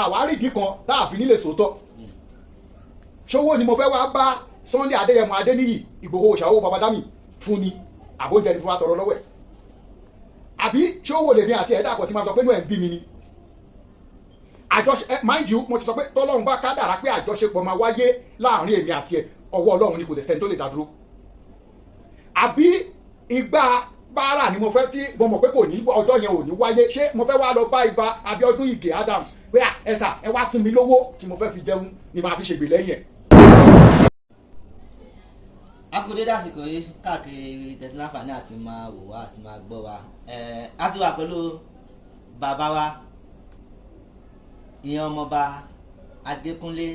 àwárídìí kan tá a fi nílé sòótọ́ ṣówó ni mo fẹ́ wá bá Sunday Adéyẹmọ Adéníyì Ìgbòho ṣàwó babadami fún ni àbóúnjẹ ni fún wa tọrọ lọ́wọ́ ẹ̀ àbí ṣówó lèmi àti ẹ̀dá àpọ̀ tí máa sọ pé inú ẹ̀ ń bí mi ni àjọṣe mind you mo ti sọ pé tọ́lọ́run bá kádàrá pé àjọṣepọ̀ máa wáyé láàrin èmi àti ẹ̀ ọwọ́ Ọlọ́run ni kò dẹ̀ sẹ́ni tó lè dá dúró àbí ìgbà báárà ni mo fẹ́ tí mo mọ̀ pé kò ní ọjọ́ yẹn ò ní wáyé ṣé mo fẹ́ wá lọ bá Ìbà Abíọ́dún Ìgè Adams pé ẹ sà ẹ wá fún mi lówó tí mo fẹ́ fi jẹun ni màá fi ṣègbè lẹ́yìn ẹ̀. akúndé dásìkò yìí káàkiri tẹ̀sán láǹfààní àti máa wò wá àti máa gbọ́ wa a ti wà pẹ̀lú bàbá wa ìyẹn ọmọọba Adékúnlé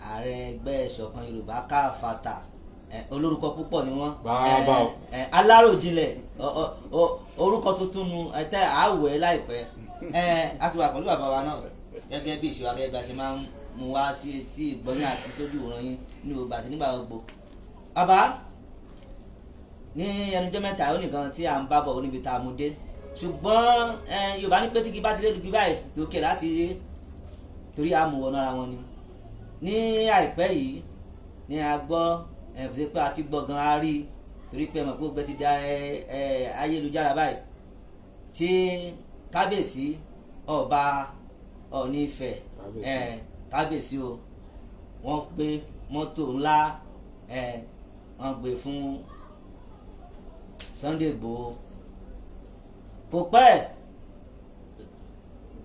ààrẹ ẹgbẹ́ ìṣọ̀kan Yorùbá káfàtà olórúkọ púpọ̀ ni wọ́n aláròjinlẹ̀ orúkọ tuntun nu àwẹ̀ láìpẹ́ a ti wà pẹ̀lú bàbá wa náà gẹ́gẹ́ bí ìṣèwà gẹ́gẹ́ bí a ṣe máa ń mú wá sí etí ìgbọ́yìn àti sójú ìwòran yín ní Yorùbá àti nígbà gbogbo. Bàbá ní ẹnujọ́ mẹ́ta ó nìkan tí à ń bá bọ̀ níbi tá a mú dé ṣùgbọ́n Yorùbá ní pé tí kì bá ti lé dùkú báyìí tókè láti rí torí àmúwọ̀n náà wọn ni ní àìpẹ́ yìí ni a gbọ́ ṣe pé a ti gbọ́ gan a rí torí pé ọmọ gbogbo ti da ayélujára báyìí tí kábíyèsí ọba Ọọ̀ni Ifẹ̀ kábíyèsí o wọ́n gbé mọ́tò ńlá wọ́n gbé fún Sunday Igboho kò pẹ́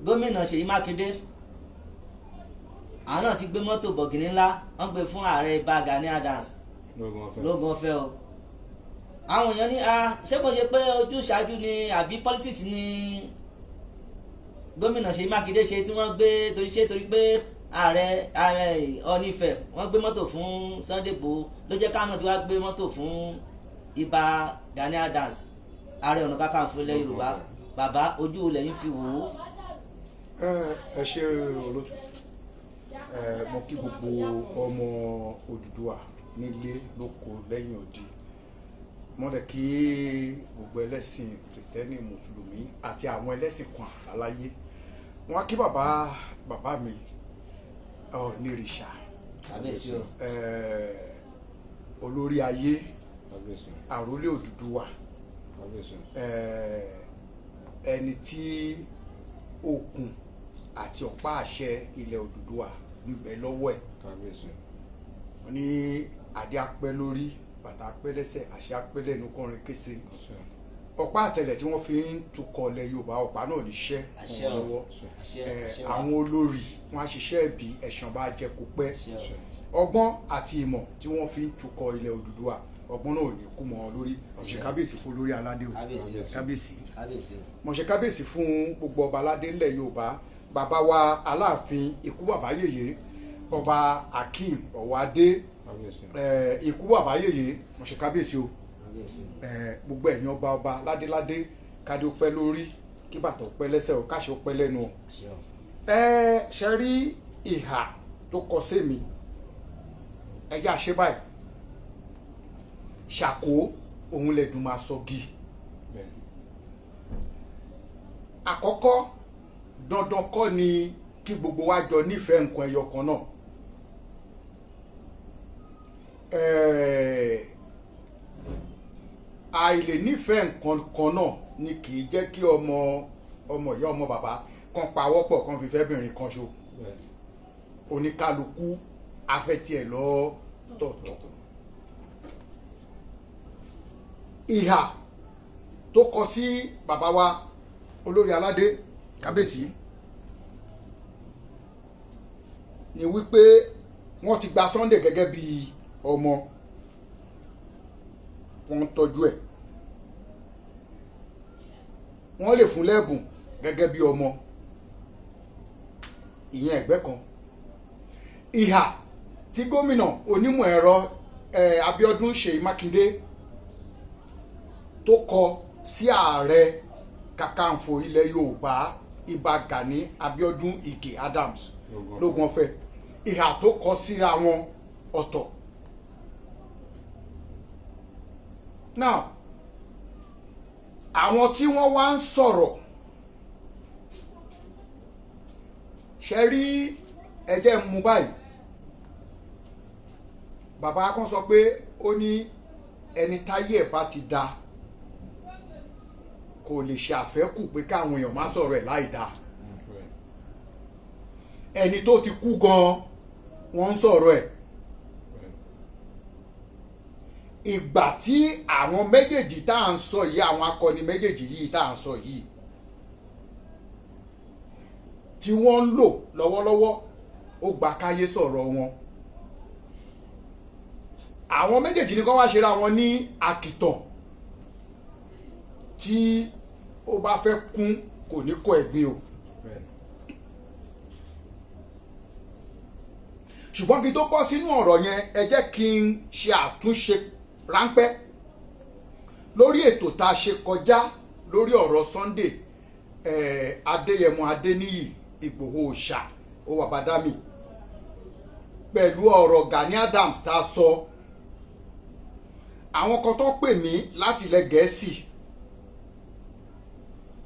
gómìnà Ṣèyí Makinde àwọn náà ti gbé mọ́tò bọ̀gìnì ńlá wọ́n gbé fún ààrẹ Ìbà Gani Adams lógún ọ̀fẹ́ o àwọn èèyàn ní ṣé kò ṣe pé ojúṣàájú ni àbí politics ni gómìnà Ṣèyí Mákindé ṣe tí wọ́n gbé torí pé ààrẹ Ọọ̀ni Ifẹ̀ wọ́n gbé mọ́tò fún Sunday Igboho ló jẹ́ káwọn náà tí wọ́n gbé mọ́tò fún Ìbà Gani Adams ààrẹ ọ̀nà kakanfò ilẹ̀ Yorùbá bàbá ojú olè yín fi wò ó. ẹ ṣe olótú mo kí gbogbo ọmọ Odùduwà nílé lóko lẹ́yìn odi mo dẹ̀ kí gbogbo ẹlẹ́sìn Kristẹni Mùsùlùmí àti àwọn ẹlẹ́sìn kan àláyé wọn kí bàbá mi onírìṣà kábíyèsí o olórí ayé àrólé Odùduwà ẹni tí okùn àti ọ̀pá àṣẹ ilẹ̀ Odùduwà ń bẹ lọ́wọ́ ẹ̀ wọ́n ní adé apẹ́ lórí bàtà apẹ́ lẹ́sẹ̀ àṣẹ apẹ́ lẹ́nu kọrin kése ọ̀pá àtẹlẹ̀ tí wọ́n fi ń tukọ̀ ilẹ̀ Yorùbá ọ̀pá náà níṣẹ́ wọn lọ́wọ́ àwọn olórí wọn á ṣiṣẹ́ ẹ̀bí ẹ̀sán bá jẹ́ kó pẹ́ ọgbọ́n àti ìmọ̀ tí wọ́n fi ń tukọ̀ ilẹ̀ Odùduwà ọgbọ́n náà ò ní kú mọ́ lórí ọ̀ṣẹ̀ kábíyèsí fún lórí aládé o kábíyèsí mọ̀ṣẹ̀ kábíyèsí fún gbogbo ọba aládé ńlẹ̀ Yorùbá bàbá wa Aláàfin ikú bàbá yèyé ọba Akeem Ọ̀wádé ikú bàbá yèyé mọ̀ṣẹ̀ kábíyèsí o gbogbo ẹ̀yin ọba ládéládé kádé ó pẹ́ lórí kí bàtà ó pẹ́ lẹ́sẹ̀ ó káṣí ó pẹ́ lẹ́nu o ṣe rí ìhà tó kọ sí mi ẹ̀yà ṣe báyìí ṣàkó òun lẹ́dùn máa sọ́gi àkọ́kọ́ dandan kọ́ ni kí gbogbo wa jọ nífẹ̀ẹ́ nǹkan ẹyọ kan náà àìlè nífẹ̀ẹ́ nǹkan kan náà ni kì í jẹ́ kí ọmọ ìyá ọmọ bàbá kan pawọ́pọ̀ kan fi fẹ́bìnrin kan ṣo oníkálukú afẹ́tí ẹ̀ lọ́tọ̀ọ̀tọ̀ ìhà tó kọ sí bàbá wa olórí aládé kábíyèsí ni wípé wọ́n ti gba Sunday gẹ́gẹ́ bí ọmọ wọ́n ń tọ́jú ẹ̀ wọ́n lè fún lẹ́bùn gẹ́gẹ́ bí ọmọ ìyẹn ẹgbẹ́ kan ìhà tí gómìnà onímọ̀ ẹ̀rọ Abíọ́dún Ṣèyí Mákindé tó kọ sí ààrẹ kakanfò ilẹ̀ Yorùbá Ìbà Gani Abíọ́dún Ìgè Adams lógún ọ̀fẹ́ ìhà tó kọ síra wọn ọ̀tọ̀. Now àwọn tí wọ́n wá ń sọ̀rọ̀ ṣe rí ẹjẹ́ mú báyìí bàbá kan sọ pé ó ní ẹni táyé ẹ̀ bá ti da kò lè ṣe àfẹ́kù pé káwọn èèyàn má sọ̀rọ̀ ẹ̀ láì dáa ẹni tó ti kú gan wọ́n ń sọ̀rọ̀ ẹ̀ ìgbà tí àwọn méjèèjì tá à ń sọ yìí àwọn akọni méjèèjì yìí tá à ń sọ yìí tí wọ́n ń lò lọ́wọ́lọ́wọ́ ó gba káyé sọ̀rọ̀ wọn àwọn méjèèjì ní kó wá ṣera wọn ní àkìtàn tí ó bá fẹ́ kún kò ní kó ẹ̀gbin o ṣùgbọ́n kí tó bọ́ sínú ọ̀rọ̀ yẹn ẹ jẹ́ kí n ṣe àtúnṣe ráńpẹ́ lórí ètò tá a ṣe kọjá lórí ọ̀rọ̀ Sunday Adéyẹmọ Adéníyì Ìgbòho Òòṣà Owàbàdámì pẹ̀lú ọ̀rọ̀ Gani Adams tá a sọ àwọn kan tó pè mí láti ilẹ̀ Gẹ̀ẹ́sì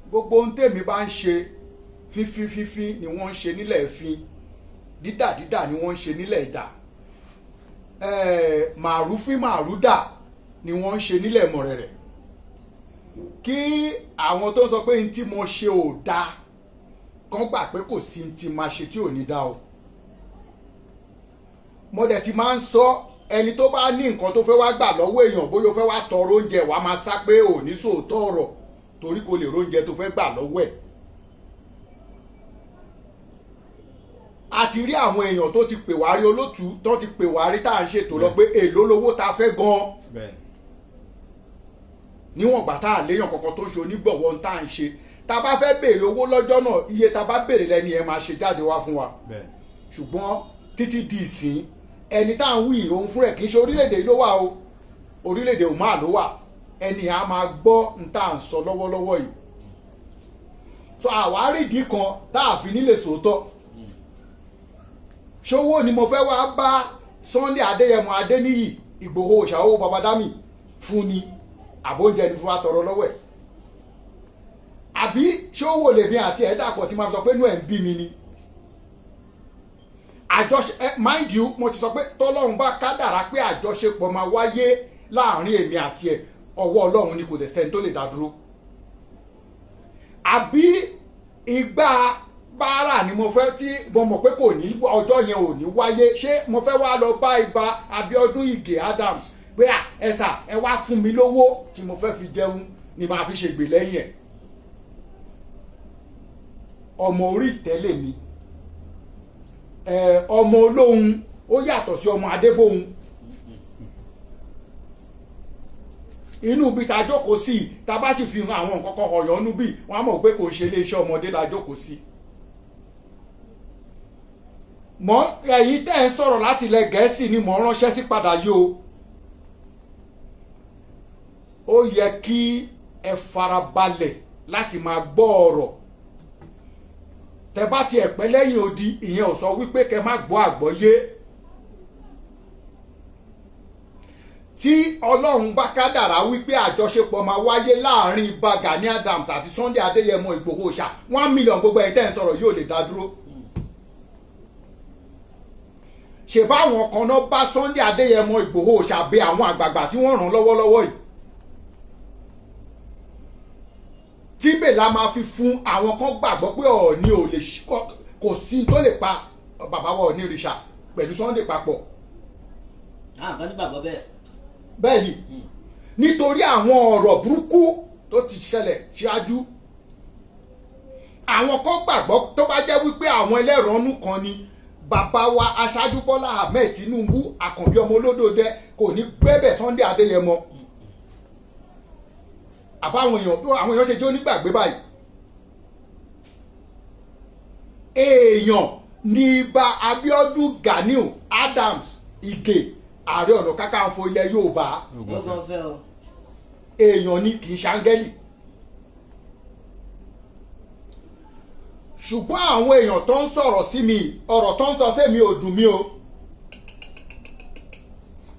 gbogbo ohun tèmi bá ń ṣe fífífífí ni wọ́n ń ṣe nílẹ̀ ẹ̀fín dídàdídà ni wọ́n ń ṣe nílẹ̀ ìdà màrúfín màrúdà ni wọ́n ń ṣe nílẹ̀ Mọ̀rẹ̀rẹ̀ kí àwọn tó ń sọ pé n tí mo ṣe ò dáa kán gbà pé kò sí n tí máa ṣe tí ò ní dá o mo dẹ̀ ti máa ń sọ ẹni tó bá ní nǹkan tó fẹ́ wá gbà lọ́wọ́ èèyàn bóyá ó fẹ́ wá tọrọ oúnjẹ wàá máa sá pé ò ní sòótọ́ ọ̀rọ̀ torí kò lè róúnjẹ tó fẹ́ gbà lọ́wọ́ ẹ̀ a ti rí àwọn èèyàn tó ti pè wá rí olótùú tó ti pè wá rí tá à ń ṣètò lọ pé èló lowó ta fẹ́ gan-an níwọ̀n gbà tá à léèyàn kankan tó ń ṣe onígbọ̀wọ́ tá à ń ṣe tá a bá fẹ́ béèrè owó lọ́jọ́ náà iye tá a bá béèrè lẹ́ni ẹ̀ máa ṣe jáde wá fún wa ṣùgbọ́n títí di ìsìn ẹni tá à ń wí òun fúnra ẹ̀ kì í ṣe orílẹ̀-èdè ló wà o orílẹ̀-èdè ò máa ló wà ẹni à máa gbọ́ n tá à ń sọ lọ́wọ́lọ́wọ́ yìí so àwárídì kan tá a fi nílé sòótọ́ ṣówó ni mo fẹ́ wá bá Sunday Adéyẹmọ Adéníyì Ìgbòho Òòṣà Owàbàdámì fún ni àbóúnjẹ ni fún wa tọrọ lọ́wọ́ ẹ̀ àbí ṣówó lèmi àti ẹ̀dàpọ̀ tí máa sọ pé inú ẹ̀ ń bí mi ni àjọṣe mind you mo ti sọ pé tọ́lọ́run bá kádàrá pé àjọṣepọ̀ máa wáyé láàrin èmi àti ẹ̀ ọwọ́ Ọlọ́run ni kò dẹ̀ sẹ́ni tó lè dá dúró àbí ìgbà báárà ni mo fẹ́ tí mo mọ̀ pé kò ní ọjọ́ yẹn ò ní wáyé ṣé mo fẹ́ wá lọ bá Ìbà Abíọ́dún Ìgè Adams pé ẹ̀sà ẹ wá fún mi lówó tí mo fẹ́ fi jẹun ni màá fi ṣègbè lẹ́yìn ẹ̀ ọmọ orí ìtẹ́lẹ̀ mi ọmọ olóhun ó yàtọ̀ sí ọmọ adébóhun inú bí ta jókòó sí ta bá sì fi hàn àwọn nǹkan kan ọ̀yọ́ nú bí wọ́n á mọ̀ pé kò ń ṣe iléeṣẹ́ ọmọdé la jókòó sí mọ ẹ̀yin tẹ́ ẹ̀ ń sọ̀rọ̀ láti ilẹ̀ Gẹ̀ẹ́sì ni mò ń ránṣẹ́ sí padà yìí o ó yẹ kí ẹ farabalẹ̀ láti máa gbọ́ ọ̀rọ̀ tẹ́ bá ti ẹ̀pẹ́ lẹ́yìn odi ìyẹn ò sọ wípé kẹ́ má gbọ́ àgbọ́yé tí Ọlọ́run bá kádàrá wípé àjọṣepọ̀ máa wáyé láàrin Ìbà Gani Adams àti Sunday Adéyẹmọ Ìgbòho Òòṣà 1 million gbogbo ẹ̀yin tẹ́ ẹ̀ ń sọ̀rọ̀ yóò lè dá dúró ṣèbá àwọn kan náà bá Sunday Adéyẹmọ Ìgbòho Òòṣà bẹ àwọn àgbààgbà tí wọ́n ràn lọ́wọ́lọ́wọ́ yìí tí bèlà máa fi fún àwọn kan gbàgbọ́ pé Ọọ̀ni ò lè kò sí tó lè pa bàbá wa Ọọ̀ni rìṣà pẹ̀lú Sunday papọ̀. kan ní bàbá bẹ́ẹ̀. bẹ́ẹ̀ ni nítorí àwọn ọ̀rọ̀ burúkú tó ti ṣẹlẹ̀ ṣáájú àwọn kan gbàgbọ́ tó bá jẹ́ wípé àwọn ẹlẹ́rọ̀ọ́nù kan ni bàbá wa aṣáájú Bọ́lá Ahmed Tinubu àkànbí ọmọ olódòdẹ kò ní gbẹ́bẹ̀ Sunday Adéyẹmọ àbáwọn èèyàn ṣe jẹ́ onígbàgbé báyìí èèyàn ní Ìbà Abíọ́dún Gani Adams Ìgè Ààrẹ Ọ̀nà Kakanfò ilẹ̀ Yorùbá èèyàn ní kì í ṣàǹgẹ́lì ṣùgbọ́n àwọn èèyàn tó ń sọ̀rọ̀ sí mi ọ̀rọ̀ tó ń sọ sí mi ò dùn mí o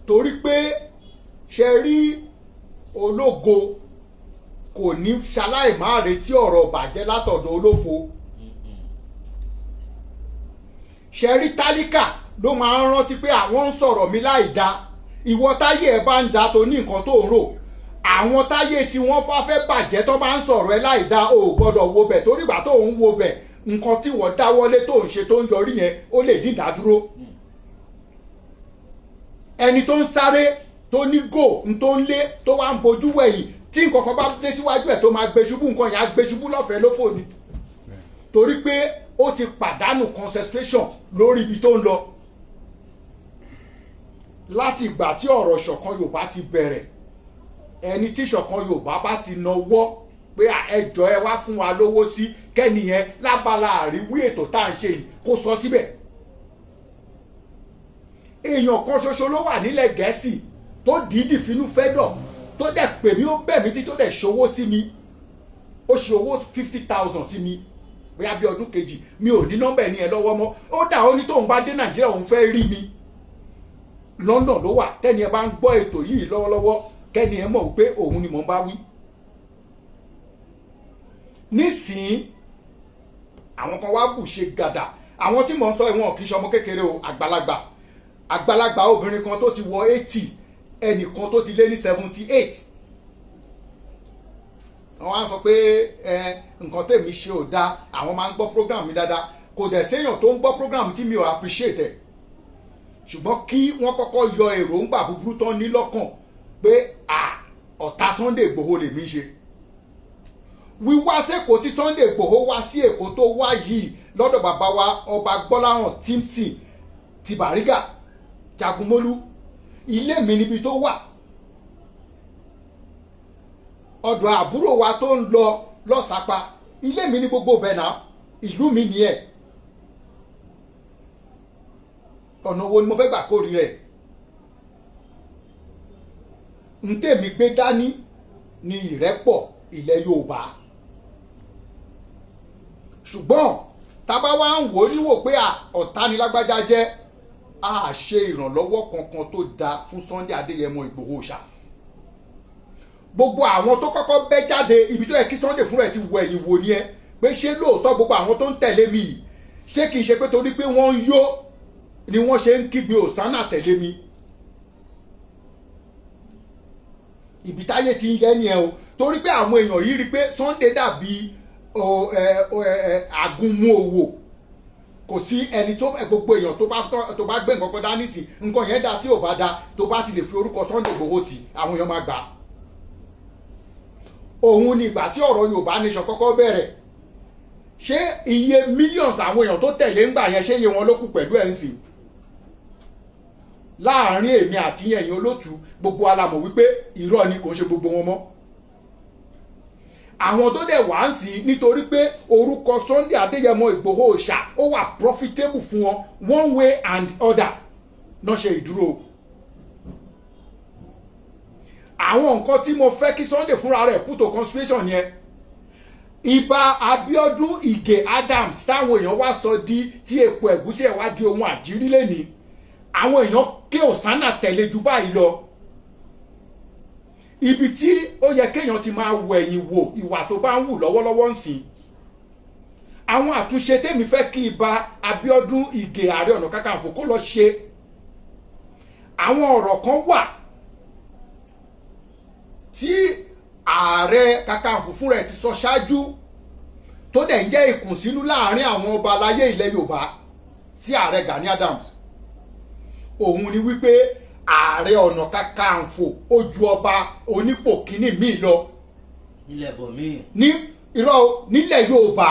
torí pé ṣe rí ológo kò ní ṣaláì má retí ọ̀rọ̀ bàjẹ́ látọ̀dọ̀ olófo ṣẹ́rí tálíkà ló máa ń rántí pé àwọn ń sọ̀rọ̀ mi láì dá ìwọ táyé ẹ bá ń da tó ní nǹkan tó ń rò àwọn táyé tí wọ́n fẹ́ bàjẹ́ tó bá ń sọ̀rọ̀ ẹ láì dá o gbọ́dọ̀ wo bẹ̀ torí ìgbà tó ń wo bẹ̀ nǹkan tí wọ́n dáwọ́lé tó ń ṣe tó ń yọrí yẹn ó lè dín ìdádúró ẹni tó ń sáré tó ní gò ń tó ń lé tó wá ń bojú wẹ̀yìn tí nǹkan kan bá dé síwájú ẹ̀ tó máa gbé ṣubú nǹkan yẹn á gbé ṣubú lọ́fẹ̀ẹ́ lófò ni torí pé ó ti pàdánù concentration lórí ibi tó ń lọ láti ìgbà tí ọ̀rọ̀ ṣọ̀kan Yorùbá ti bẹ̀rẹ̀ ẹni tí ṣọ̀kan Yorùbá bá ti nawọ́ pé ẹjọ́ ẹ wá fún wa lówó sí kẹ́niyẹn lábala àríwí ètò tá à ń ṣe yìí kó sọ síbẹ̀ èèyàn kan ṣoṣo ló wà nílẹ̀ Gẹ̀ẹ́sì tó dìídì finú fẹ́dọ̀ tó dẹ̀ pè mí ó bẹ̀ mí tí tó dẹ̀ ṣòwò sí mi ó ṣe owó 50,000 sí mi bóyá bí ọdún kejì mi ò ní nọ́mbà ẹni ẹ lọ́wọ́ mọ́ ó dà ó ní tóun bá dé Nàìjíríà òun fẹ́ rí mi London ló wà tẹ́ni ẹ bá ń gbọ́ ètò yìí lọ́wọ́lọ́wọ́ kẹ́ni ẹ mọ̀ pé òun ni mò ń bá wí nísìnyí àwọn kan wá bù ṣe gàdà àwọn tí mò ń sọ ìwọ̀n kì í ṣe ọmọ kékeré o àgbàlagbà obìnrin kan tó ti wọ 80 ẹnìkan tó ti lé ní 78 àwọn á sọ pé nǹkan tèmi ṣe ò dáa àwọn máa ń gbọ́ program mi dáadáa kò dẹ̀ séèyàn tó ń gbọ́ program tí mi ò appreciate ẹ̀ ṣùgbọ́n kí wọ́n kọ́kọ́ yọ èròǹgbà búburú tán ní lọ́kàn pé ọ̀tá Sunday Igboho lèmi ṣe wíwá sẹ́kọ̀ọ́ tí Sunday Igboho wá sí Èkó tó wá yìí lọ́dọ̀ bàbá wa ọba Gbọ́láhàn Tímsì ti Bàrígà Jagunmólú ilé mi níbi tó wà ọ̀dọ̀ àbúrò wa tó ń lọ lọ́sàpá ilé mi ní gbogbo bẹ̀nà ìlú mi nìyẹn ọ̀nà wo ni mo fẹ́ gbà kórì rẹ̀ ń tèmi gbé dání ní ìrẹ́pọ̀ ilẹ̀ Yorùbá ṣùgbọ́n tábà wá ń wò ó níwò pé ọ̀tá ni lágbájá jẹ́ a ṣe ìrànlọ́wọ́ kankan tó dáa fún Sunday Adéyẹmọ Ìgbòho ṣá gbogbo àwọn tó kọ́kọ́ bẹ́ jáde ibi tó yẹ kí Sunday fúnra ẹ̀ ti wọ ẹ̀yìn wò ni ẹ pé ṣé lóòótọ́ gbogbo àwọn tó ń tẹ̀lé mi yìí ṣé kìí ṣe pé torí pé wọ́n ń yó ni wọ́n ṣe ń kígbe òsánà tẹ̀lé mi ibi táyé ti ń yẹ ni ẹ o torí pé àwọn èèyàn yìí rí pé Sunday dàbí àgúnmu òwò kò sí ẹni tó gbogbo èèyàn tó bá gbé nǹkan kan dání sí nǹkan yẹn dá tí ò bá dá tó bá ti lè fi orúkọ Sunday Igboho tì àwọn èèyàn máa gbà òun ni ìgbà tí ọ̀rọ̀ Yorùbá nation kọ́kọ́ bẹ̀rẹ̀ ṣé iye millions àwọn èèyàn tó tẹ̀lé ńgbà yẹn ṣé iye wọn ló kù pẹ̀lú ẹ̀ ń sìn láàárín èmi àti ẹ̀yin olótú gbogbo alamọ̀ wípé irọ́ ni kò ń ṣe gbogbo wọn mọ́ àwọn tó dẹ̀ wá ń sìn nítorí pé orúkọ Sunday Adéyẹmọ Ìgbòho ṣá ó wà profitable fún wọn one way and other náà ṣe ìdúró àwọn nǹkan tí mo fẹ́ kí Sunday fúnra rẹ̀ put to consideration yẹn Ìbà Abíọ́dún Ìgè Adams táwọn èèyàn wá sọ di tí epo ẹ̀gúsí ẹ̀ wá di ohun àjírí lẹ́ni àwọn èèyàn ké òsánà tẹ̀lé ju báyìí lọ ibi tí ó yẹ kéèyàn ti máa wẹ̀yìn wò ìwà tó bá ń wù lọ́wọ́lọ́wọ́ ń sìn àwọn àtúnṣe tèmi fẹ́ kí Ìbà Abíọ́dún Ìgè Ààrẹ Ọ̀nà Kakanfò kó lọ ṣe àwọn ọ̀rọ̀ kan wà tí Ààrẹ Kakanfò fúnra ẹ̀ ti sọ ṣáájú tó dẹ̀ ń jẹ́ ìkùnsínú láàrin àwọn ọba aláyé ilẹ̀ Yorùbá sí Ààrẹ Gani Adams òun ni wípé Ààrẹ Ọ̀nà Kakanfò ó ju ọba onípò kíní míì lọ nílẹ̀ bòmíì ní irọ́ nílẹ̀ Yorùbá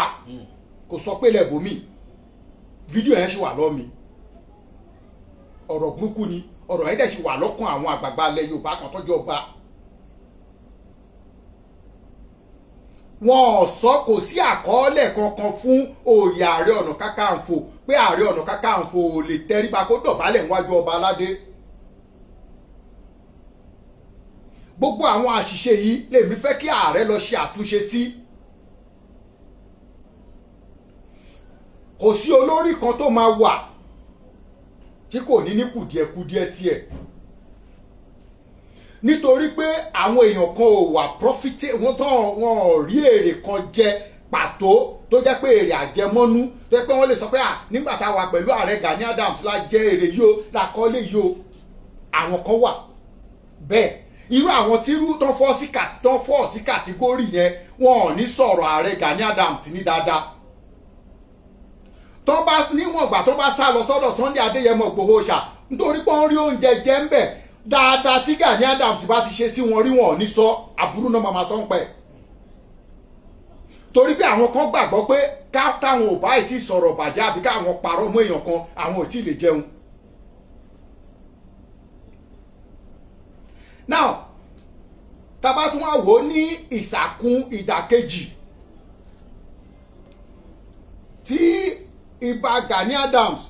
kò sọ pé ilẹ̀ bòmíì fídíò yẹn ṣì wà lọ́mi ọ̀rọ̀ burúkú ni ọ̀rọ̀ yẹn dẹ̀ ṣì wà lọ́kàn àwọn àgbààgbà ilẹ̀ Yorùbá kan tọ́jú ọba wọn ò sọ kò sí àkọọ́lẹ̀ kankan fún oyè Ààrẹ Ọ̀nà Kakanfò pé Ààrẹ Ọ̀nà Kakanfò ò lè tẹríba kó dọ̀bálẹ̀ níwájú ọba aládé gbogbo àwọn àṣìṣe yìí lèmi fẹ́ kí ààrẹ lọ ṣe àtúnṣe sí kò sí olórí kan tó máa wà tí kò ní ní kùdìẹ̀kudiẹ tiẹ̀ nítorí pé àwọn èèyàn kan ò wà wọn ò rí èrè kan jẹ pàtó tó jẹ́ pé èrè àjẹmọ́nú tó yẹ pé wọ́n lè sọ pé nígbà tá a wà pẹ̀lú ààrẹ Gani Adams la jẹ́ èrè yìí o la kọ́lé yìí o àwọn kan wà bẹ́ẹ̀ irú àwọn tírú tó fọ́ sí kàtígórì yẹn wọn ò ní sọ̀rọ̀ ààrẹ Gani Adams ní dáadáa tó bá níwọ̀n ìgbà tó bá sá lọ sọ́dọ̀ Sunday Adéyẹmọ Ìgbòho ṣá nítorí pé wọ́n rí oúnjẹ jẹ ń bẹ̀ dáadáa tí Gani Adams bá ti ṣe sí wọn rí wọn ò ní sọ àbúrú náà máa sọ ń pẹ́ torí pé àwọn kan gbàgbọ́ pé táwọn ò bá ti sọ̀rọ̀ bàjẹ́ àbí káwọn parọ́ mọ́ èèyàn kan àwọn ò tí ì lè jẹun. now tábà tún wá wò ó ní ìsàkún ìdàkejì tí ibà Gani Adams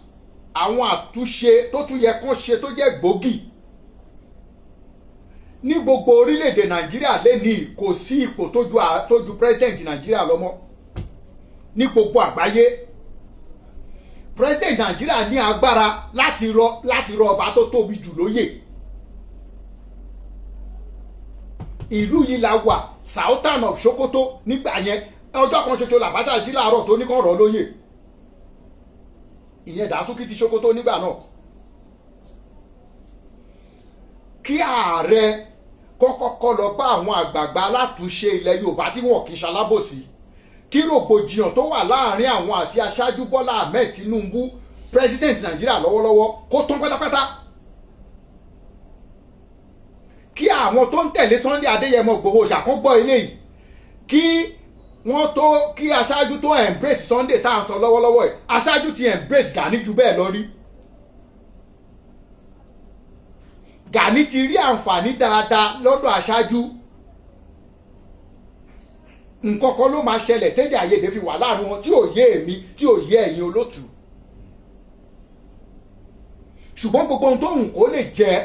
àwọn àtúnṣe tó tún yẹ kán ṣe tó jẹ́ gbòógì ní gbogbo orílẹ̀-èdè Nàìjíríà lẹ́nìí kò sí ipò tó ju president Nàìjíríà lọ mọ́ ní gbogbo àgbáyé president Nàìjíríà ní agbára láti rọ ọba tó tóbi jù lóyè ìlú yìí la wà Sultan of Sokoto nígbà yẹn ọjọ́ kan ṣoṣo làbáṣà jí láàárọ̀ tó ní kàn rọ̀ lóyè ìyẹn Dàsúkì ti Sokoto nígbà náà kí ààrẹ kọ́kọ́ lọ bá àwọn àgbààgbà alátúnṣe ilẹ̀ Yorùbá tí wọn kì í ṣalábòsí kí rògbòdìyàn tó wà láàrin àwọn àti aṣáájú Bọ́lá Ahmed Tinubu president Nàìjíríà lọ́wọ́lọ́wọ́ kó tán pátápátá kí àwọn tó ń tẹ̀lé Sunday Adéyẹmọ Ìgbòho ṣàkógbọ́ eléyìí kí aṣáájú tó embrace Sunday tá à ń sọ lọ́wọ́lọ́wọ́ ẹ̀ aṣáájú ti embrace Gani ju bẹ́ẹ̀ lọ rí Gani ti rí àǹfààní dáadáa lọ́dọ̀ aṣáájú nǹkan kan ló máa ṣẹlẹ̀ tẹ́lẹ̀ àyèdè fi wà láàrin wọn tí ò yé èmi tí ò yé ẹ̀yin olótùú ṣùgbọ́n gbogbo ohun tó hùn kó lè jẹ́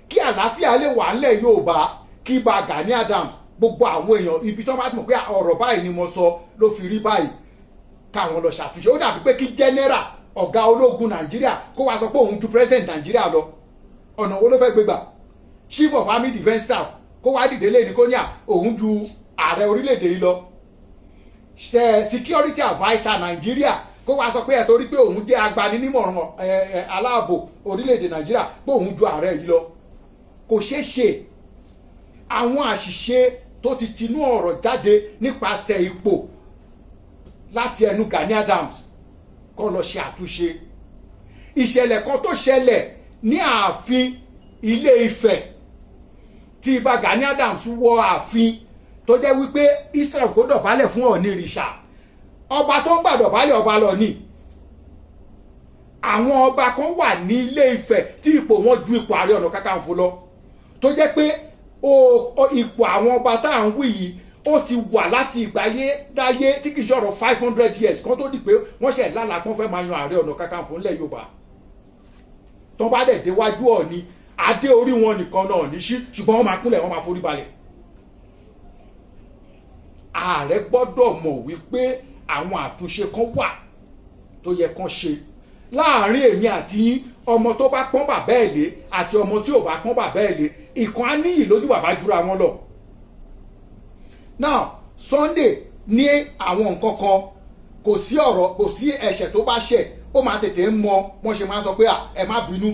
kí àlàáfíà lè wà ńlẹ̀ Yorùbá kí bá Gani Adams gbogbo àwọn èèyàn ibi tó bá mọ̀ pé ọ̀rọ̀ báyìí ni mo sọ ló fi rí báyìí káwọn lọ ṣàtúnṣe ó dàbí pé kí general ọ̀gá ológun Nàìjíríà kó wá sọ pé òun ju president Nàìjíríà lọ ọ̀nà wo ló fẹ́ gbégbà chief of army defence staff kó wá dìde lẹ́ni kó ní òun ju ààrẹ orílẹ̀-èdè yìí lọ security adviser Nàìjíríà kó wá sọ pé ẹ̀ torí pé òun jẹ́ agbaninímọ̀ràn aláàbò orílẹ̀-èdè Nàìjíríà pé òun ju ààrẹ yìí lọ kò ṣeé ṣe àwọn àṣìṣe tó ti tinú ọ̀rọ̀ jáde nípasẹ̀ ipò láti ẹnu Gani Adams kó lọ ṣe àtúnṣe ìṣẹ̀lẹ̀ kan tó ṣẹlẹ̀ ní ààfin Ilé Ifẹ̀ tí ibà Gani Adams wọ ààfin tó jẹ́ wípé Israel kó dọ̀bálẹ̀ fún Ọọ̀ni ìrìṣà ọba tó ń gbà dọ̀bálẹ̀ ọba lọ ni àwọn ọba kan wà ní Ilé Ifẹ̀ tí ipò wọn ju ipò Ààrẹ Ọ̀nà Kakanfò lọ tó jẹ́ pé ipò àwọn ọba tá à ń wí yìí ó ti wà láti ìgbáyé dáyé tí kì í ṣọ̀rọ̀ 500 years kan tó di pé wọ́n ṣẹ̀ lálàpọ́n fẹ́ máa yan Ààrẹ Ọ̀nà Kakanfò ńlẹ̀ Yorùbá tó bá dẹ̀ déwájú Ọọ̀ni adé orí wọn nìkan náà ní sí ṣùgbọ́n wọ́n máa kúnlẹ̀ wọ́n máa forí balẹ̀ ààrẹ gbọ́dọ̀ mọ̀ wípé àwọn àtúnṣe kan wà tó yẹ kán ṣe láàrin èmi àti yín ọmọ tó bá pọ́n bàbá ẹ̀ lé àti ọmọ tí ò bá pọ́n bàbá ẹ̀ lé ìkan á níyì lójú bàbá jura wọn lọ. now Sunday ní àwọn nǹkan kan kò sí ọ̀rọ̀ kò sí ẹ̀ṣẹ̀ tó bá ṣẹ̀ ó máa tètè ń mọ wọ́n ṣe máa ń sọ pé ẹ má bínú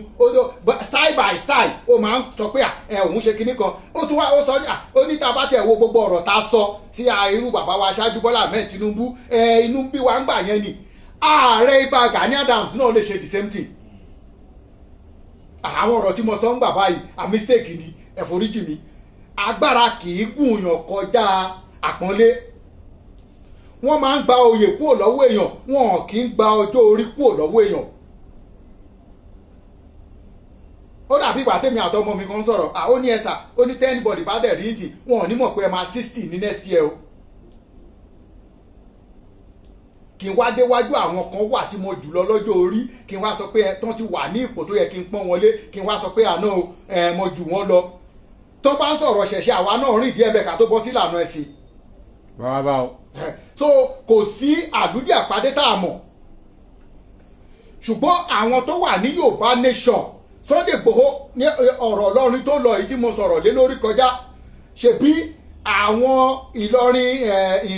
style by style ó máa ń sọ pé òun ṣe kinní kan ó tún wá ó sọ ó ní tá a bá tẹ̀ wo gbogbo ọ̀rọ̀ tá a sọ sí irú bàbá wa aṣáájú Bọ́lá Ahmed Tinubu inú bí wa ń gbà yẹn ni ààrẹ ibà Gani Adams náà lè ṣe the same thing àwọn ọ̀rọ̀ tí mo sọ ń gbà báyìí a mistake ni ẹ̀foríjì mi agbára kì í gùn yàn kọjá àpọ́nlé wọ́n máa ń gba oyè kúrò lọ́wọ́ èèyàn wọn kì í gba ọjọ́ orí kúrò lọ́wọ́ èèyàn ó dàbí ìgbà tèmi àtọmọ mi kan sọ̀rọ̀ ó ní ẹ̀sà ó ní anybody bá dẹ̀ rí ìsìn wọn ò ní mọ̀ pé ẹ máa 60 ní next year o kí n wá déwájú àwọn kan wà tí mo jù lọ lọ́jọ́ orí kí n wá sọ pé tán ti wà ní ipò tó yẹ kí n pọ́n wọn lé kí n wá sọ pé àná mo jù wọ́n lọ tó bá ń sọ̀rọ̀ ṣẹ̀ṣẹ̀ àwa náà rìn díẹ̀ bẹ́ẹ̀ ká tó bọ́ sí ìlànà ẹ̀sìn. bàbá o. so kò sí àlùdí àpàdé tá a mọ̀ ṣùgbọ́n àwọn tó wà ní Yorùbá nation Sunday Igboho ní ọ̀rọ̀ Ọlọ́run tó lọ èyí tí mo sọ̀rọ̀ lé lórí kọjá ṣebí àwọn Ìlọrin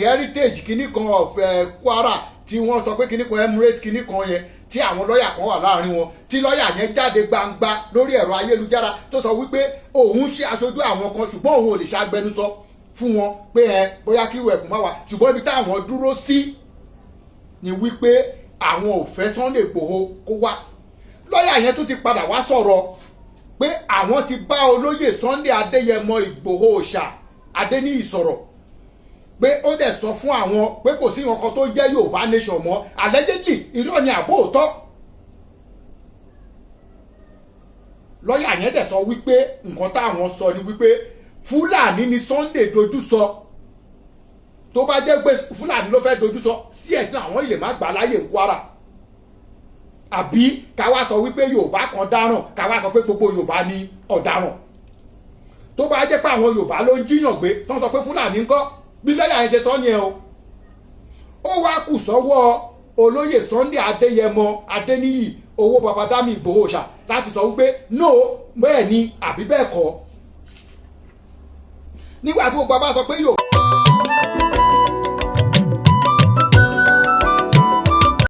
heritage kìíní kan of Kwara tí wọ́n sọ pé kíní kan emirate kíní kan yẹn tí àwọn lọ́ọ̀yà kan wà láàrin wọn tí lọ́ọ̀yà yẹn jáde gbangba lórí ẹ̀rọ ayélujára tó sọ wípé òun ṣe aṣojú àwọn kan ṣùgbọ́n òun ò lè ṣàgbẹnusọ fún wọn pé bóyá kí irú ẹ̀kún má wà ṣùgbọ́n ibi táwọn dúró sí ni wípé àwọn ò fẹ́ Sunday Igboho kó wá lọ́ọ̀yà yẹn tún ti padà wá sọ̀rọ̀ pé àwọn ti bá olóyè Sunday Adéyẹmọ Igboho Òòṣà Adéníyì sọ̀rọ̀ pé ó dẹ̀ sọ fún àwọn pé kò sí nǹkan tó jẹ́ Yorùbá nation mọ́ allegedly irọ́ ni àbó òótọ́ lọ́ọ̀yà yẹn dẹ̀ sọ wípé nǹkan táwọn sọ ni wípé Fúlàní ni Sunday dojú sọ tó bá jẹ́ pé Fúlàní ló fẹ́ dojú sọ sí ẹ̀sìn àwọn ilé má gbà láyè Kwara àbí káwá sọ wípé Yorùbá kan dáràn káwá sọ pé gbogbo Yorùbá ni ọ̀daràn tó bá jẹ́ pé àwọn Yorùbá ló ń jíyàn gbé tó ń sọ pé Fúlàní ń kọ́ bí lọ́ọ̀yà yẹn ṣe sọ yẹn o ó wá kù sọ́wọ́ olóyè Sunday Adéyẹmọ Adéníyì owó babadami Igboho Òòṣà láti sọ wípé no bẹ́ẹ̀ ni àbí bẹ́ẹ̀ kọ́ nígbà tí gbogbo bá sọ pé